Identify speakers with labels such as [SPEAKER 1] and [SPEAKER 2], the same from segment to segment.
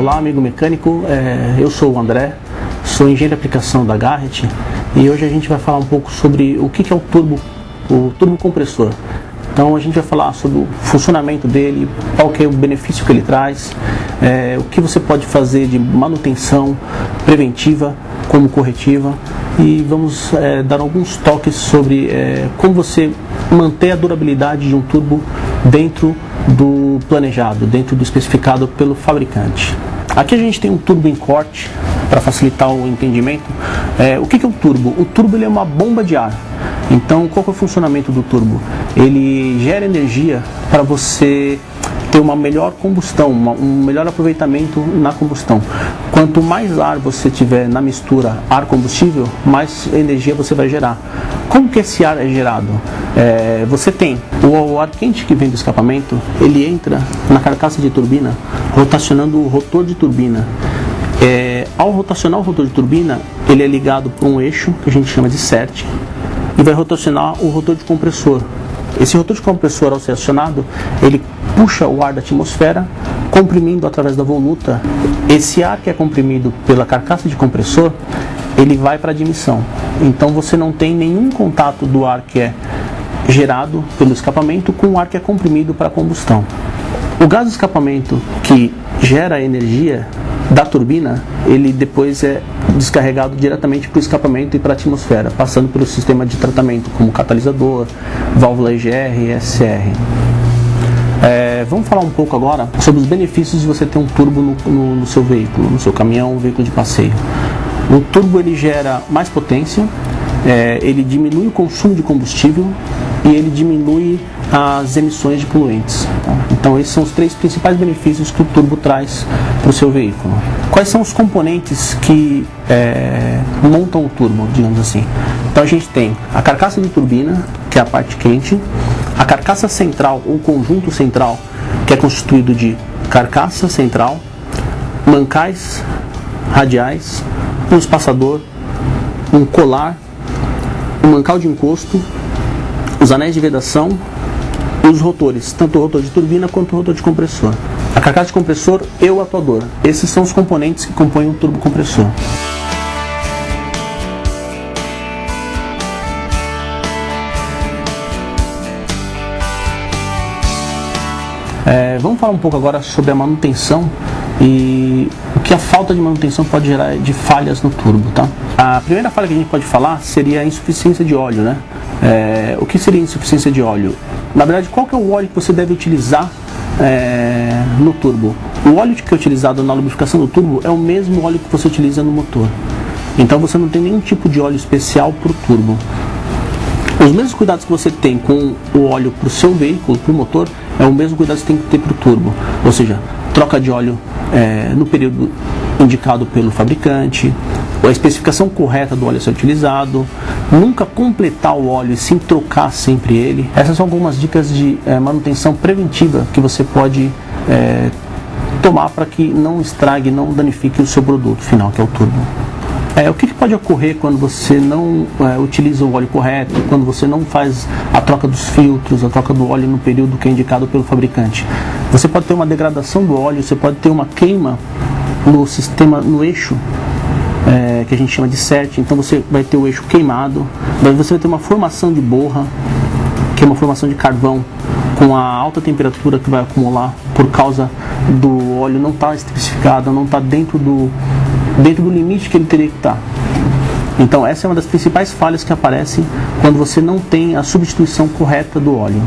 [SPEAKER 1] Olá, amigo mecânico, eu sou o André, sou engenheiro de aplicação da Garrett e hoje a gente vai falar um pouco sobre o que é o turbo compressor. Então a gente vai falar sobre o funcionamento dele, qual que é o benefício que ele traz, o que você pode fazer de manutenção preventiva como corretiva e vamos dar alguns toques sobre como você manter a durabilidade de um turbo dentro do planejado, dentro do especificado pelo fabricante. Aqui a gente tem um turbo em corte para facilitar o entendimento. O que é o turbo? O turbo ele é uma bomba de ar. Então, qual que é o funcionamento do turbo? Ele gera energia para você ter uma melhor combustão, um melhor aproveitamento na combustão. Quanto mais ar você tiver na mistura ar-combustível, mais energia você vai gerar. Como que esse ar é gerado? Você tem o ar quente que vem do escapamento, ele entra na carcaça de turbina, rotacionando o rotor de turbina. Ao rotacionar o rotor de turbina, ele é ligado por um eixo, que a gente chama de CERT, e vai rotacionar o rotor de compressor. Esse rotor de compressor, ao ser acionado, ele puxa o ar da atmosfera, comprimindo através da voluta. Esse ar que é comprimido pela carcaça de compressor, ele vai para a admissão. Então você não tem nenhum contato do ar que é gerado pelo escapamento com o ar que é comprimido para a combustão. O gás de escapamento que gera a energia da turbina, ele depois é descarregado diretamente para o escapamento e para a atmosfera, passando pelo sistema de tratamento como catalisador, válvula EGR e SCR. Vamos falar um pouco agora sobre os benefícios de você ter um turbo no seu veículo, no seu caminhão, veículo de passeio. O turbo ele gera mais potência, ele diminui o consumo de combustível e ele diminui as emissões de poluentes. Então esses são os três principais benefícios que o turbo traz para o seu veículo. Quais são os componentes que montam o turbo, digamos assim? Então a gente tem a carcaça de turbina, que é a parte quente, a carcaça central ou conjunto central, que é constituído de carcaça central, mancais radiais, um espaçador, um colar, um mancal de encosto, os anéis de vedação e os rotores, tanto o rotor de turbina quanto o rotor de compressor. A carcaça de compressor e o atuador. Esses são os componentes que compõem o turbo compressor. Vamos falar um pouco agora sobre a manutenção e o que a falta de manutenção pode gerar de falhas no turbo, tá? A primeira falha que a gente pode falar seria a insuficiência de óleo, né? O que seria insuficiência de óleo? Na verdade, qual que é o óleo que você deve utilizar no turbo? O óleo que é utilizado na lubrificação do turbo é o mesmo óleo que você utiliza no motor. Então você não tem nenhum tipo de óleo especial para o turbo. Os mesmos cuidados que você tem com o óleo para o seu veículo, para o motor, é o mesmo cuidado que você tem que ter para o turbo. Ou seja, troca de óleo no período indicado pelo fabricante, a especificação correta do óleo a ser utilizado, nunca completar o óleo e sim trocar sempre ele. Essas são algumas dicas de manutenção preventiva que você pode tomar para que não estrague, não danifique o seu produto final, que é o turbo. O que pode ocorrer quando você não utiliza o óleo correto, quando você não faz a troca dos filtros, a troca do óleo no período que é indicado pelo fabricante? Você pode ter uma degradação do óleo, você pode ter uma queima no sistema, no eixo, que a gente chama de CERT. Então você vai ter o eixo queimado, você vai ter uma formação de borra, que é uma formação de carvão, com a alta temperatura que vai acumular por causa do óleo não estar especificado, não estar dentro do limite que ele teria que estar. Então essa é uma das principais falhas que aparecem quando você não tem a substituição correta do óleo.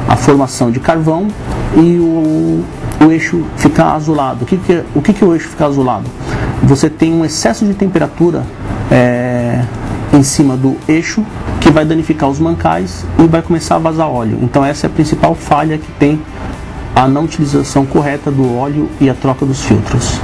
[SPEAKER 1] A formação de carvão e o eixo ficar azulado. O que é o eixo ficar azulado? Você tem um excesso de temperatura em cima do eixo que vai danificar os mancais e vai começar a vazar óleo. Então essa é a principal falha que tem a não utilização correta do óleo e a troca dos filtros.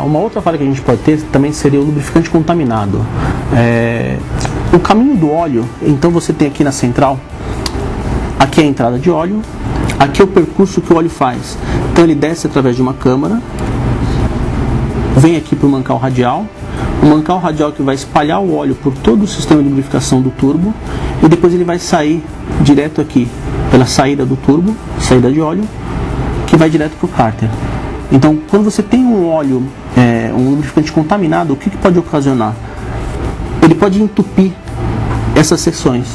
[SPEAKER 1] Uma outra falha que a gente pode ter também seria o lubrificante contaminado. O caminho do óleo, então você tem aqui na central, aqui é a entrada de óleo, aqui é o percurso que o óleo faz. Então ele desce através de uma câmara, vem aqui para o mancal radial, um mancal radial que vai espalhar o óleo por todo o sistema de lubrificação do turbo e depois ele vai sair direto aqui pela saída do turbo, saída de óleo, que vai direto para o cárter. Então, quando você tem um óleo, um lubrificante contaminado, o que pode ocasionar? Ele pode entupir essas seções,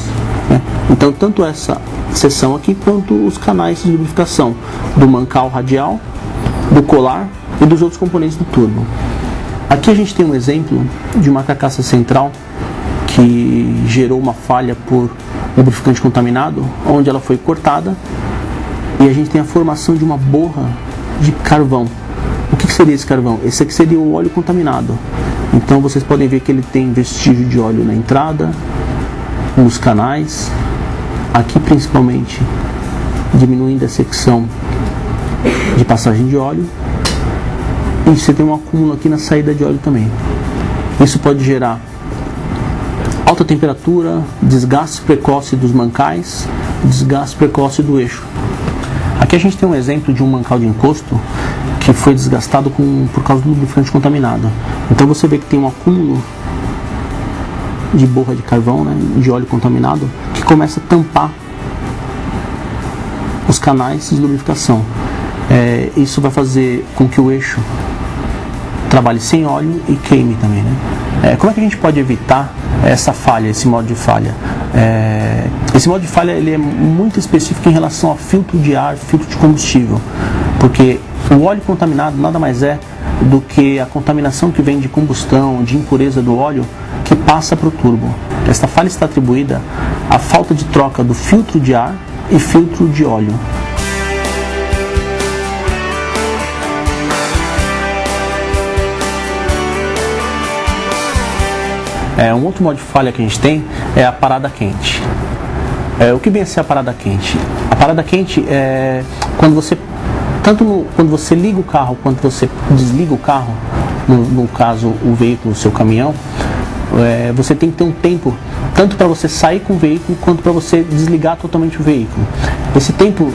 [SPEAKER 1] né? Então, tanto essa seção aqui quanto os canais de lubrificação do mancal radial, do colar e dos outros componentes do turbo. Aqui a gente tem um exemplo de uma carcaça central que gerou uma falha por lubrificante contaminado, onde ela foi cortada e a gente tem a formação de uma borra de carvão. O que seria esse carvão? Esse aqui seria o óleo contaminado. Então vocês podem ver que ele tem vestígio de óleo na entrada, nos canais, aqui principalmente diminuindo a secção de passagem de óleo, e você tem um acúmulo aqui na saída de óleo também. Isso pode gerar alta temperatura, desgaste precoce dos mancais, desgaste precoce do eixo. Aqui a gente tem um exemplo de um mancal de encosto que foi desgastado por causa do lubrificante contaminado. Então você vê que tem um acúmulo de borra de carvão, né, de óleo contaminado, que começa a tampar os canais de lubrificação. Isso vai fazer com que o eixo trabalhe sem óleo e queime também, né? Como é que a gente pode evitar essa falha, esse modo de falha? Esse modo de falha ele é muito específico em relação a filtro de ar, filtro de combustível, porque o óleo contaminado nada mais é do que a contaminação que vem de combustão, de impureza do óleo que passa para o turbo. Esta falha está atribuída à falta de troca do filtro de ar e filtro de óleo. Um outro modo de falha que a gente tem é a parada quente. O que vem a ser a parada quente? A parada quente é quando você, quando você liga o carro quanto você desliga o carro, no caso o veículo, o seu caminhão, você tem que ter um tempo tanto para você sair com o veículo quanto para você desligar totalmente o veículo. Esse tempo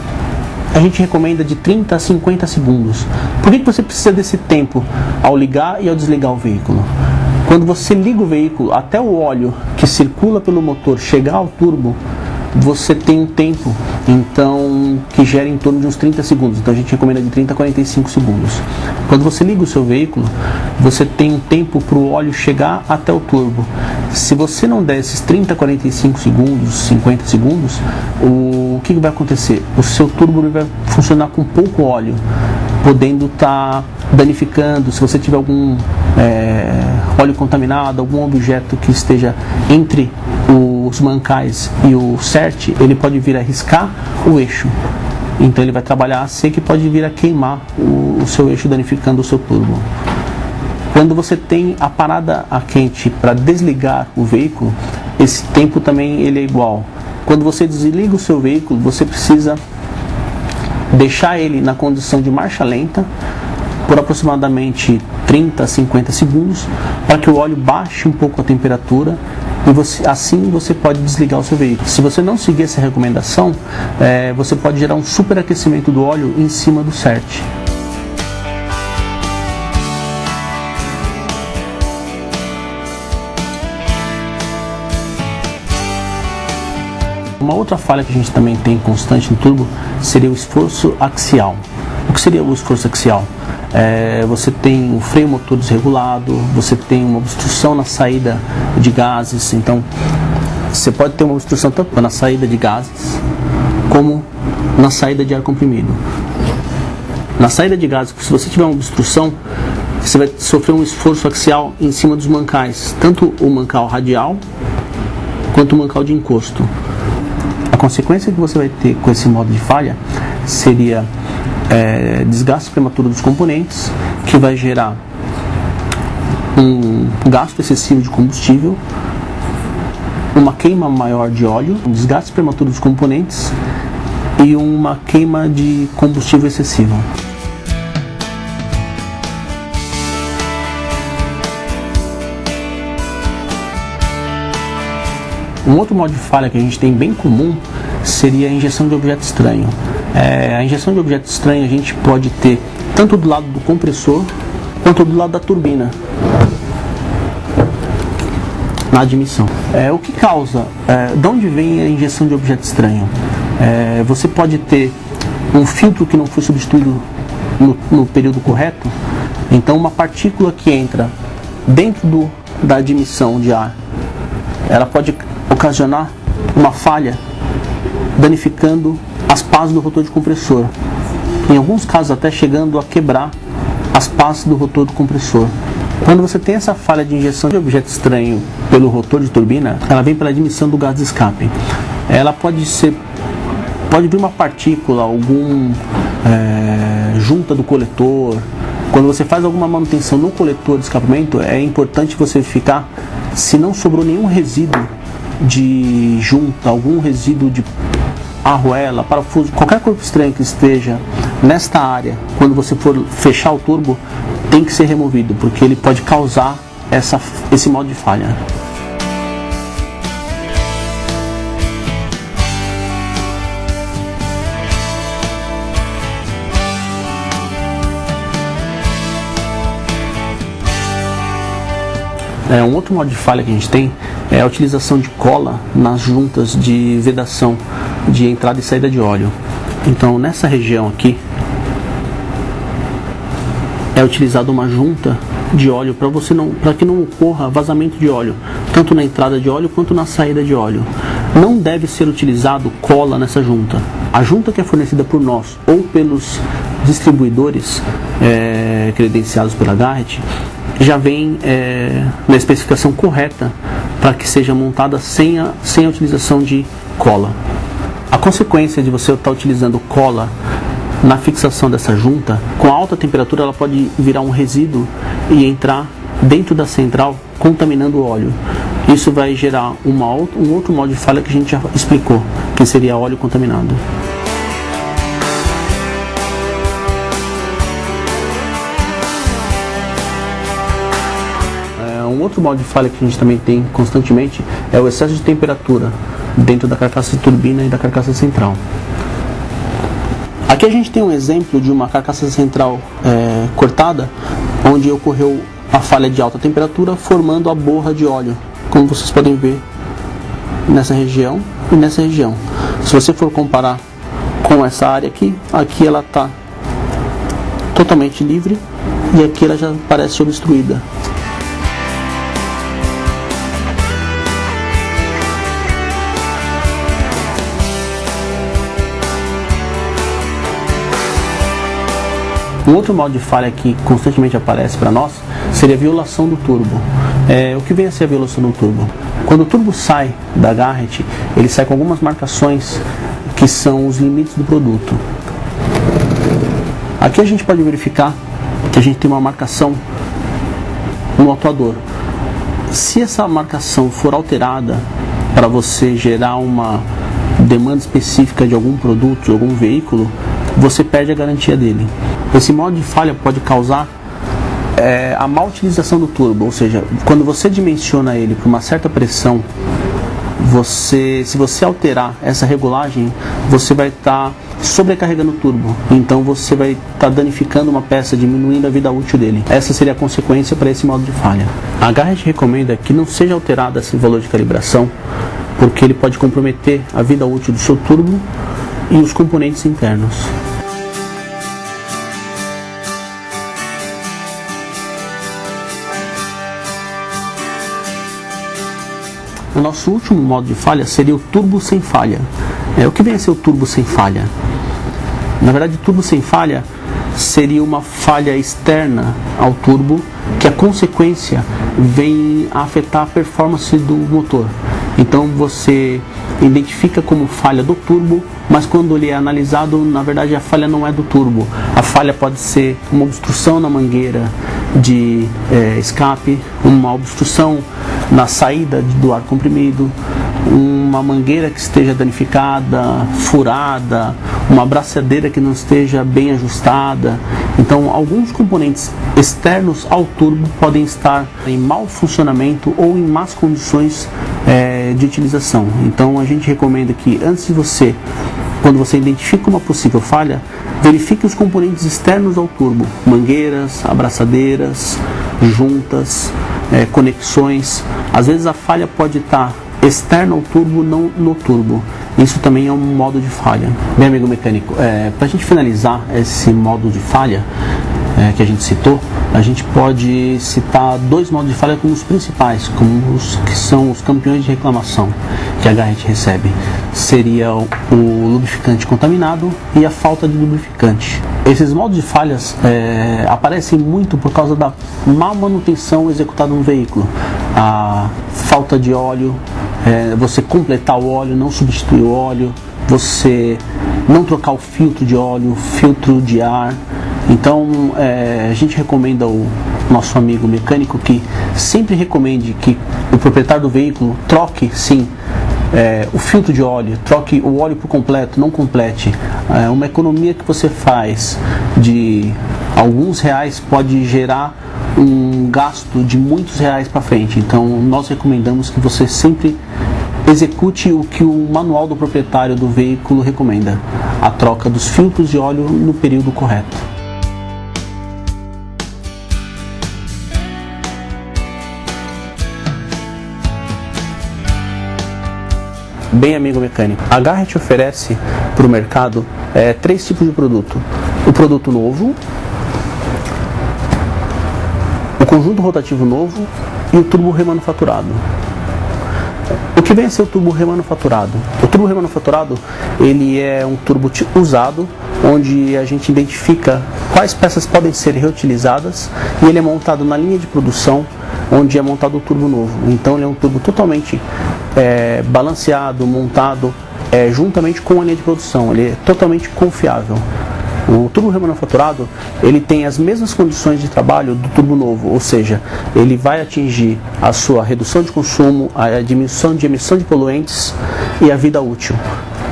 [SPEAKER 1] a gente recomenda de 30 a 50 segundos. Por que você precisa desse tempo ao ligar e ao desligar o veículo? Quando você liga o veículo, até o óleo que circula pelo motor chegar ao turbo, você tem um tempo então que gera em torno de uns 30 segundos. Então a gente recomenda de 30 a 45 segundos. Quando você liga o seu veículo, você tem um tempo para o óleo chegar até o turbo. Se você não der esses 30 a 45 segundos, 50 segundos, o que vai acontecer? O seu turbo vai funcionar com pouco óleo, podendo estar danificando. Se você tiver algum óleo contaminado, algum objeto que esteja entre os mancais e o CERT, ele pode vir a riscar o eixo. Então ele vai trabalhar a seco e pode vir a queimar o seu eixo, danificando o seu turbo. Quando você tem a parada a quente para desligar o veículo, esse tempo também ele é igual. Quando você desliga o seu veículo, você precisa deixar ele na condição de marcha lenta por aproximadamente 30 a 50 segundos, para que o óleo baixe um pouco a temperatura e assim você pode desligar o seu veículo. Se você não seguir essa recomendação, você pode gerar um superaquecimento do óleo em cima do CERT. Uma outra falha que a gente também tem constante no turbo seria o esforço axial. O que seria o esforço axial? Você tem o freio motor desregulado, você tem uma obstrução na saída de gases. Então você pode ter uma obstrução tanto na saída de gases como na saída de ar comprimido. Na saída de gases, se você tiver uma obstrução, você vai sofrer um esforço axial em cima dos mancais, tanto o mancal radial quanto o mancal de encosto. A consequência que você vai ter com esse modo de falha seria desgaste prematuro dos componentes, que vai gerar um gasto excessivo de combustível, uma queima maior de óleo, um desgaste prematuro dos componentes e uma queima de combustível excessiva. Um outro modo de falha que a gente tem bem comum seria a injeção de objeto estranho. A injeção de objeto estranho a gente pode ter tanto do lado do compressor quanto do lado da turbina. na admissão. O que causa? De onde vem a injeção de objeto estranho? Você pode ter um filtro que não foi substituído no período correto, então uma partícula que entra dentro da admissão de ar, ela pode ocasionar uma falha, danificando as pás do rotor de compressor, em alguns casos até chegando a quebrar as pás do rotor do compressor. Quando você tem essa falha de injeção de objeto estranho pelo rotor de turbina, ela vem pela admissão do gás de escape. Ela pode vir uma partícula, junta do coletor. Quando você faz alguma manutenção no coletor de escapamento, é importante você verificar se não sobrou nenhum resíduo de junta, algum resíduo de arruela, parafuso, qualquer corpo estranho que esteja nesta área. Quando você for fechar o turbo, tem que ser removido, porque ele pode causar esse modo de falha. Um outro modo de falha que a gente tem é a utilização de cola nas juntas de vedação de entrada e saída de óleo. Então, nessa região aqui é utilizada uma junta de óleo para que não ocorra vazamento de óleo, tanto na entrada de óleo quanto na saída de óleo. Não deve ser utilizado cola nessa junta. A junta que é fornecida por nós ou pelos distribuidores credenciados pela Garrett já vem na especificação correta para que seja montada sem a utilização de cola. A consequência de você estar utilizando cola na fixação dessa junta, com alta temperatura ela pode virar um resíduo e entrar dentro da central contaminando o óleo. Isso vai gerar um outro modo de falha que a gente já explicou, que seria óleo contaminado. Um outro modo de falha que a gente também tem constantemente é o excesso de temperatura dentro da carcaça de turbina e da carcaça central. Aqui a gente tem um exemplo de uma carcaça central cortada, onde ocorreu a falha de alta temperatura, formando a borra de óleo, como vocês podem ver nessa região e nessa região. Se você for comparar com essa área aqui ela está totalmente livre e aqui ela já parece obstruída. Um outro modo de falha que constantemente aparece para nós seria a violação do turbo. O que vem a ser a violação do turbo? Quando o turbo sai da Garrett, ele sai com algumas marcações que são os limites do produto. Aqui a gente pode verificar que a gente tem uma marcação no atuador. Se essa marcação for alterada para você gerar uma demanda específica de algum produto, de algum veículo, você perde a garantia dele. Esse modo de falha pode causar a má utilização do turbo, ou seja, quando você dimensiona ele para uma certa pressão, se você alterar essa regulagem, você vai estar sobrecarregando o turbo, então você vai estar danificando uma peça, diminuindo a vida útil dele. Essa seria a consequência para esse modo de falha. A Garrett recomenda que não seja alterado esse valor de calibração, porque ele pode comprometer a vida útil do seu turbo e os componentes internos. O nosso último modo de falha seria o turbo sem falha. O que vem a ser o turbo sem falha? Na verdade, o turbo sem falha seria uma falha externa ao turbo, que a consequência vem a afetar a performance do motor. Então você identifica como falha do turbo, mas quando ele é analisado, na verdade a falha não é do turbo. A falha pode ser uma obstrução na mangueira de escape, uma obstrução na saída do ar comprimido, uma mangueira que esteja danificada, furada, uma braçadeira que não esteja bem ajustada. Então, alguns componentes externos ao turbo podem estar em mau funcionamento ou em más condições de utilização. Então, a gente recomenda que antes de quando você identifica uma possível falha, verifique os componentes externos ao turbo, mangueiras, abraçadeiras, juntas, conexões. Às vezes a falha pode estar externa ao turbo, não no turbo. Isso também é um modo de falha. Bem, amigo mecânico, para a gente finalizar esse modo de falha que a gente citou, a gente pode citar dois modos de falha como os principais, como os que são os campeões de reclamação que a Garrett recebe. Seria o lubrificante contaminado e a falta de lubrificante. Esses modos de falhas aparecem muito por causa da má manutenção executada no veículo. A falta de óleo, você completar o óleo, não substituir o óleo, você não trocar o filtro de óleo, filtro de ar. Então a gente recomenda ao nosso amigo mecânico que sempre recomende que o proprietário do veículo troque sim o filtro de óleo, troque o óleo por completo, não complete. Uma economia que você faz de alguns reais pode gerar um gasto de muitos reais para frente. Então nós recomendamos que você sempre execute o que o manual do proprietário do veículo recomenda: a troca dos filtros de óleo no período correto. Bem, amigo mecânico, a Garrett oferece para o mercado três tipos de produto: o produto novo, o conjunto rotativo novo e o turbo remanufaturado. O que vem a ser o turbo remanufaturado? O turbo remanufaturado, ele é um turbo usado, onde a gente identifica quais peças podem ser reutilizadas, e ele é montado na linha de produção onde é montado o turbo novo. Então ele é um turbo totalmente balanceado, montado juntamente com a linha de produção. Ele é totalmente confiável. O turbo remanufaturado, ele tem as mesmas condições de trabalho do turbo novo, ou seja, ele vai atingir a sua redução de consumo, a diminuição de emissão de poluentes e a vida útil.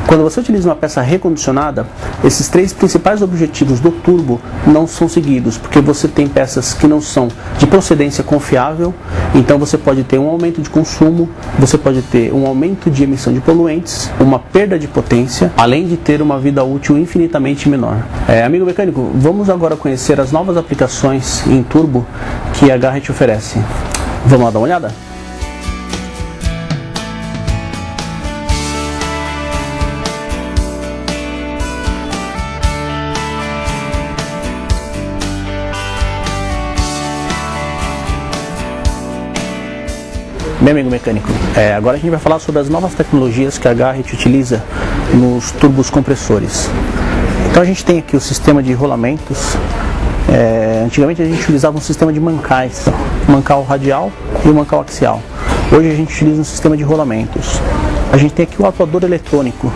[SPEAKER 1] Quando você utiliza uma peça recondicionada, esses três principais objetivos do turbo não são seguidos, porque você tem peças que não são de procedência confiável. Então você pode ter um aumento de consumo, você pode ter um aumento de emissão de poluentes, uma perda de potência, além de ter uma vida útil infinitamente menor. Amigo mecânico, vamos agora conhecer as novas aplicações em turbo que a Garrett oferece. Vamos lá dar uma olhada? Bem, amigo mecânico, agora a gente vai falar sobre as novas tecnologias que a Garrett utiliza nos turbos compressores. Então a gente tem aqui o sistema de rolamentos. Antigamente a gente utilizava um sistema de mancais, mancal radial e o mancal axial. Hoje a gente utiliza um sistema de rolamentos. A gente tem aqui o atuador eletrônico,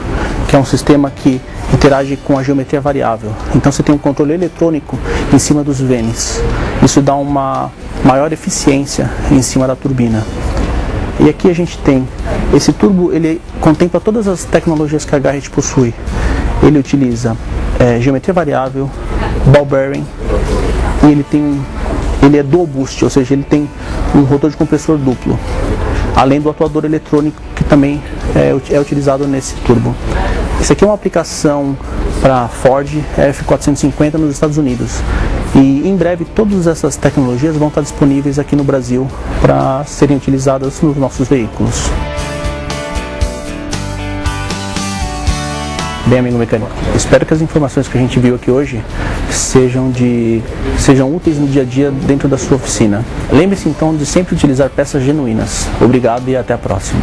[SPEAKER 1] que é um sistema que interage com a geometria variável. Então você tem um controle eletrônico em cima dos venes. Isso dá uma maior eficiência em cima da turbina. E aqui a gente tem esse turbo, ele contempla todas as tecnologias que a Garrett possui. Ele utiliza geometria variável, ball bearing, e ele é dual boost, ou seja, ele tem um rotor de compressor duplo, além do atuador eletrônico que também é utilizado nesse turbo. Essa aqui é uma aplicação para Ford F450 nos Estados Unidos. E em breve todas essas tecnologias vão estar disponíveis aqui no Brasil para serem utilizadas nos nossos veículos. Bem, amigo mecânico, espero que as informações que a gente viu aqui hoje sejam úteis no dia a dia dentro da sua oficina. Lembre-se então de sempre utilizar peças genuínas. Obrigado e até a próxima.